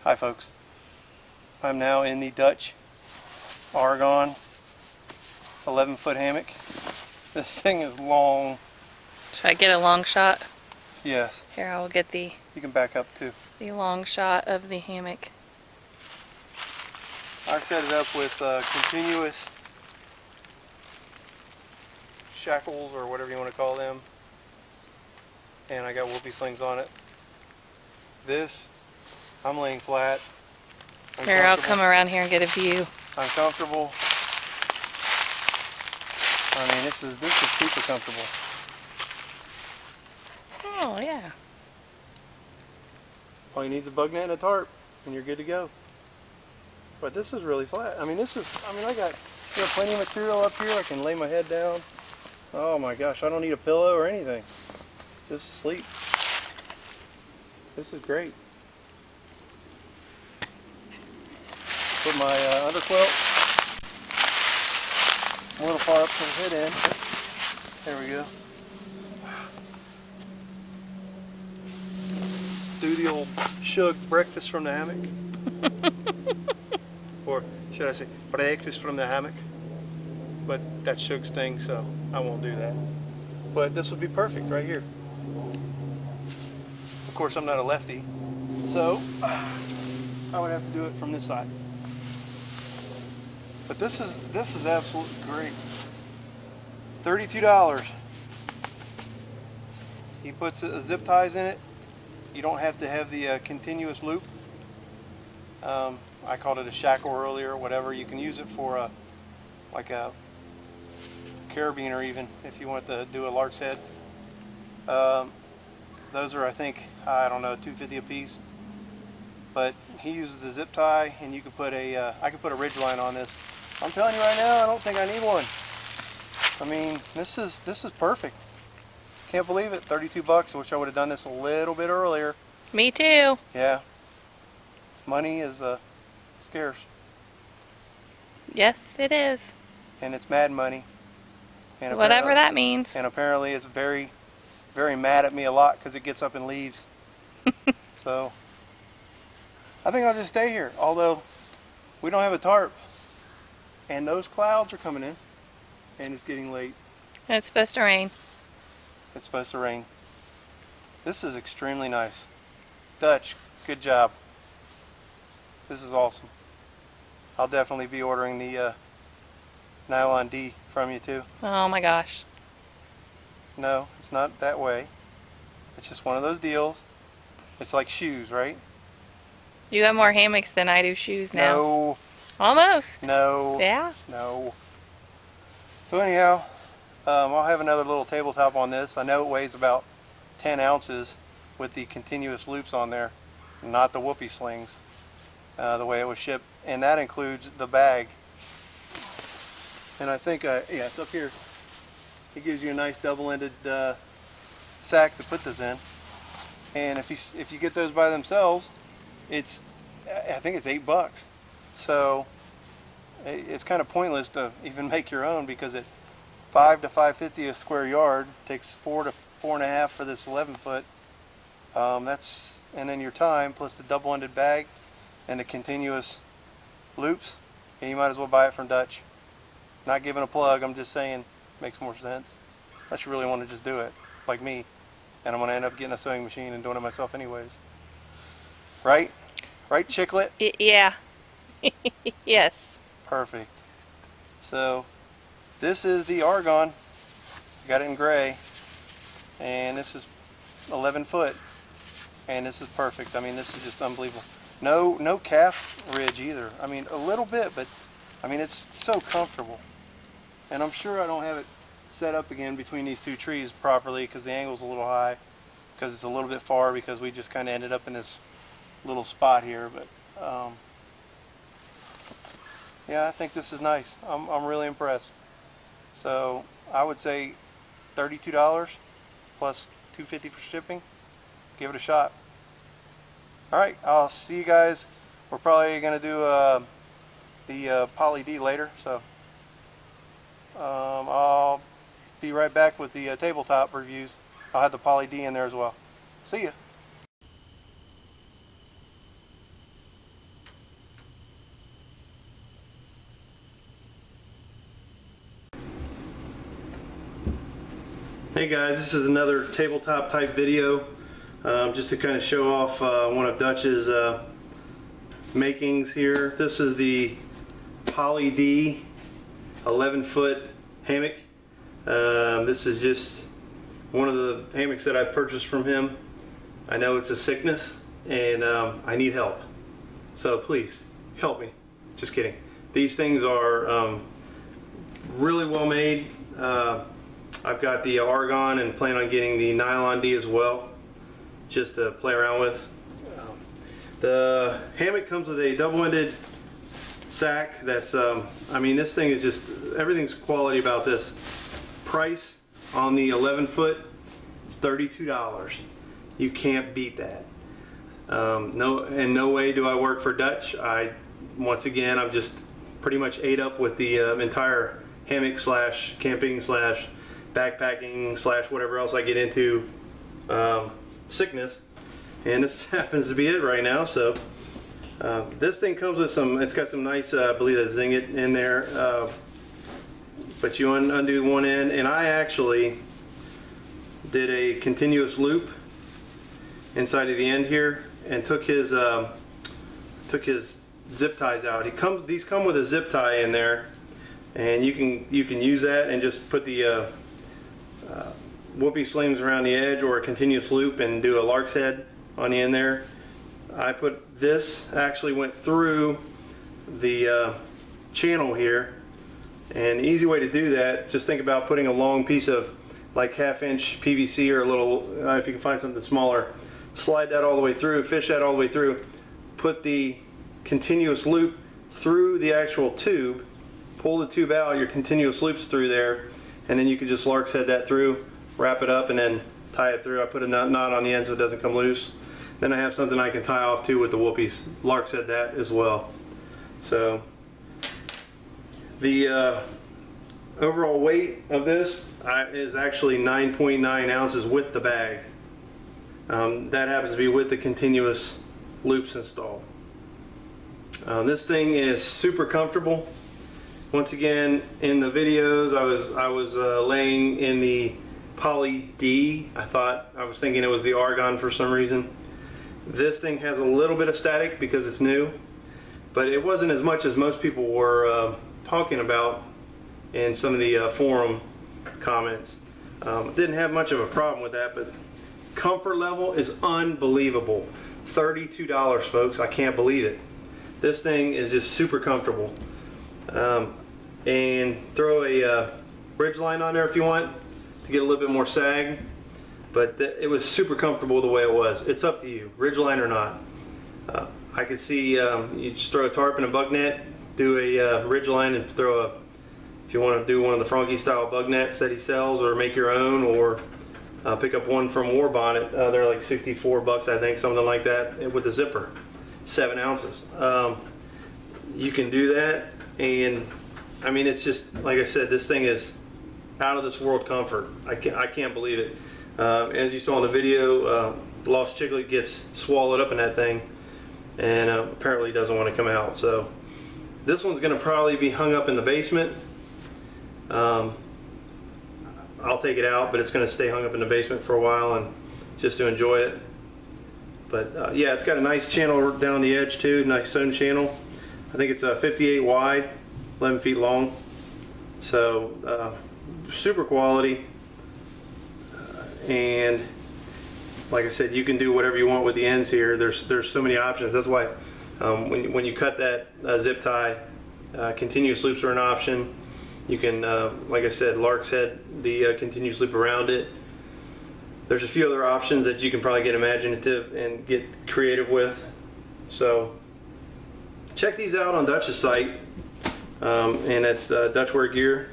Hi folks, I'm now in the Dutch Argon 11-foot hammock. This thing is long. Should I get a long shot? Yes. Here, I will get the You can back up too. the long shot of the hammock. I set it up with continuous shackles or whatever you want to call them, and I got whoopee slings on it. This, I'm laying flat. Here, I'll come around here and get a view. I'm comfortable. I mean, this is super comfortable. Oh yeah. All you need is a bug net and a tarp, and you're good to go. But this is really flat. I mean, I got plenty of material up here. I can lay my head down. Oh my gosh, I don't need a pillow or anything. Just sleep. This is great. Put my underquilt a little far up to the head end. There we go. Do the old shug breakfast from the hammock. Or should I say breakfast from the hammock? But that's Shug's thing, so I won't do that. But this would be perfect right here. Of course, I'm not a lefty, so I would have to do it from this side. But this is absolutely great. $32. He puts zip ties in it. You don't have to have the continuous loop. I called it a shackle earlier, or whatever. You can use it for like a carabiner, even if you want to do a lark's head. Those are, I think, I don't know, $2.50 a piece. But he uses the zip tie, and you could put I could put a ridge line on this. I'm telling you right now, I don't think I need one. I mean, this is perfect. Can't believe it. 32 bucks. I wish I would have done this a little bit earlier. Me too. Yeah. Money is scarce. Yes, it is. And it's mad money. And whatever that means. And apparently it's very, very mad at me a lot because it gets up and leaves. So I think I'll just stay here. Although we don't have a tarp. And those clouds are coming in. And it's getting late. And it's supposed to rain. It's supposed to rain. This is extremely nice. Dutch, good job. This is awesome. I'll definitely be ordering the nylon D from you too. Oh my gosh. No, it's not that way. It's just one of those deals. It's like shoes, right? You have more hammocks than I do shoes now. No. Almost. No. Yeah? No. So anyhow, I'll have another little tabletop on this. I know it weighs about 10 ounces with the continuous loops on there, not the whoopee slings, the way it was shipped. And that includes the bag. And I think, yeah, it's up here. It gives you a nice double-ended sack to put this in. And if you get those by themselves, I think it's $8. So it's kind of pointless to even make your own, because at $5 to $5.50 a square yard, takes 4 to 4.5 for this 11-foot. And then your time plus the double-ended bag and the continuous loops, and you might as well buy it from Dutch. Not giving a plug, I'm just saying it makes more sense. Unless you really want to just do it, like me, and I'm going to end up getting a sewing machine and doing it myself anyways. Right? Right, Chicklet? Yeah. Yes. Perfect. So this is the Argon. Got it in gray, and this is 11 foot, and this is perfect. I mean, this is just unbelievable. No calf ridge either. I mean, a little bit, but I mean, it's so comfortable. And I'm sure I don't have it set up again between these two trees properly because the angle's a little high, because it's a little bit far, because we just kind of ended up in this little spot here. But yeah, I think this is nice. I'm really impressed. So I would say $32 plus $2.50 for shipping. Give it a shot. Alright, I'll see you guys. We're probably going to do the Poly D later, so I'll be right back with the tabletop reviews. I'll have the Poly D in there as well. See ya. Hey guys, this is another tabletop type video just to kind of show off one of Dutch's makings here. This is the Poly D 11-foot hammock. This is just one of the hammocks that I purchased from him. I know it's a sickness and I need help, so please help me. Just kidding. These things are really well made. I've got the argon and plan on getting the nylon D as well, just to play around with. The hammock comes with a double-ended sack. That's, I mean, this thing is just, everything's quality about this. Price on the 11-foot is $32. You can't beat that. In no way do I work for Dutch. Once again, I'm just pretty much ate up with the entire hammock slash camping slash backpacking slash whatever else I get into sickness, and this happens to be it right now. So this thing comes with some, it's got some nice I believe a zinget in there, but you undo one end, and I actually did a continuous loop inside of the end here and took his zip ties out. These come with a zip tie in there, and you can use that and just put the whoopee slings around the edge or a continuous loop and do a lark's head on the end there. I put this, actually went through the channel here, and the easy way to do that, just think about putting a long piece of like 1/2-inch PVC or a little, if you can find something smaller, slide that all the way through, fish that all the way through, put the continuous loop through the actual tube, pull the tube out, your continuous loops through there, and then you can just lark's head that through, wrap it up, and then tie it through. I put a knot on the end so it doesn't come loose. Then I have something I can tie off to with the whoopies. Lark's head that as well. So the overall weight of this is actually 9.9 ounces with the bag. That happens to be with the continuous loops installed. This thing is super comfortable. Once again, in the videos, I was laying in the Poly D. I was thinking it was the argon for some reason. This thing has a little bit of static because it's new, but it wasn't as much as most people were talking about in some of the forum comments. Didn't have much of a problem with that, but comfort level is unbelievable. $32, folks. I can't believe it. This thing is just super comfortable. And throw a ridge line on there if you want to get a little bit more sag, but it was super comfortable the way it was. It's up to you, ridge line or not. I could see you just throw a tarp and a bug net, do a ridge line, and throw if you want to do one of the Frankie style bug nets that he sells, or make your own, or pick up one from War Bonnet. They're like 64 bucks, I think, something like that, with the zipper, 7 ounces. You can do that, and I mean, it's just, like I said, this thing is out of this world comfort. I can't believe it. As you saw in the video, Lost Chicklet gets swallowed up in that thing, and apparently doesn't want to come out. So this one's going to probably be hung up in the basement. I'll take it out, but it's going to stay hung up in the basement for a while, and just to enjoy it. But yeah, it's got a nice channel down the edge too, nice sewn channel. I think it's 58 wide, 11 feet long. So super quality, and like I said, you can do whatever you want with the ends here. There's so many options. That's why when you cut that zip tie, continuous loops are an option. You can, like I said, lark's head the continuous loop around it. There's a few other options that you can probably get imaginative and get creative with. So check these out on Dutch's site, and it's Dutchware gear,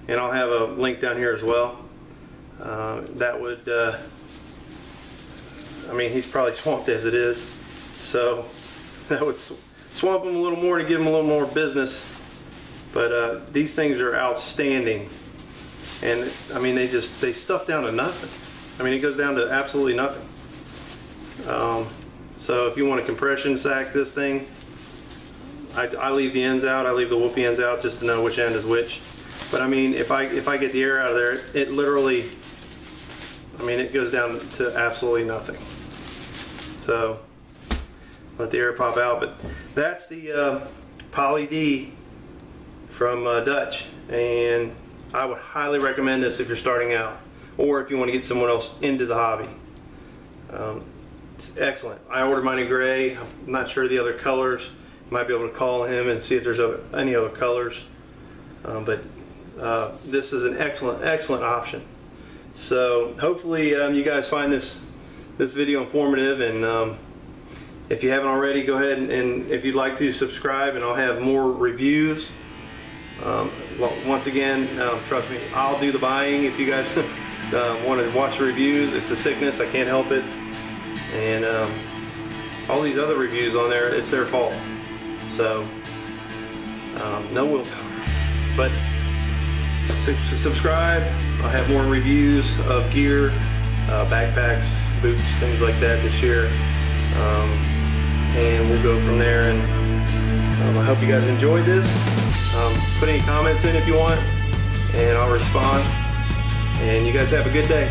and I'll have a link down here as well. That would, I mean, he's probably swamped as it is, so that would swamp him a little more to give him a little more business. But these things are outstanding, and I mean, they stuff down to nothing. I mean, it goes down to absolutely nothing. So if you want a compression sack this thing, I leave the ends out. I leave the whoopee ends out just to know which end is which. But I mean, if I get the air out of there, it literally I mean, it goes down to absolutely nothing. So let the air pop out. But that's the Poly D from Dutch, and I would highly recommend this if you're starting out, or if you want to get someone else into the hobby. It's excellent. I ordered mine in gray. I'm not sure the other colors. You might be able to call him and see if there's any other colors. But this is an excellent option. So hopefully you guys find this video informative, and if you haven't already, go ahead and if you'd like to, subscribe, and I'll have more reviews. Once again, trust me, I'll do the buying if you guys want to watch the reviews. It's a sickness, I can't help it. And all these other reviews on there, it's their fault. So no willpower. But subscribe. I'll have more reviews of gear, backpacks, boots, things like that this year, and we'll go from there. And I hope you guys enjoyed this. Put any comments in if you want, and I'll respond. And you guys have a good day.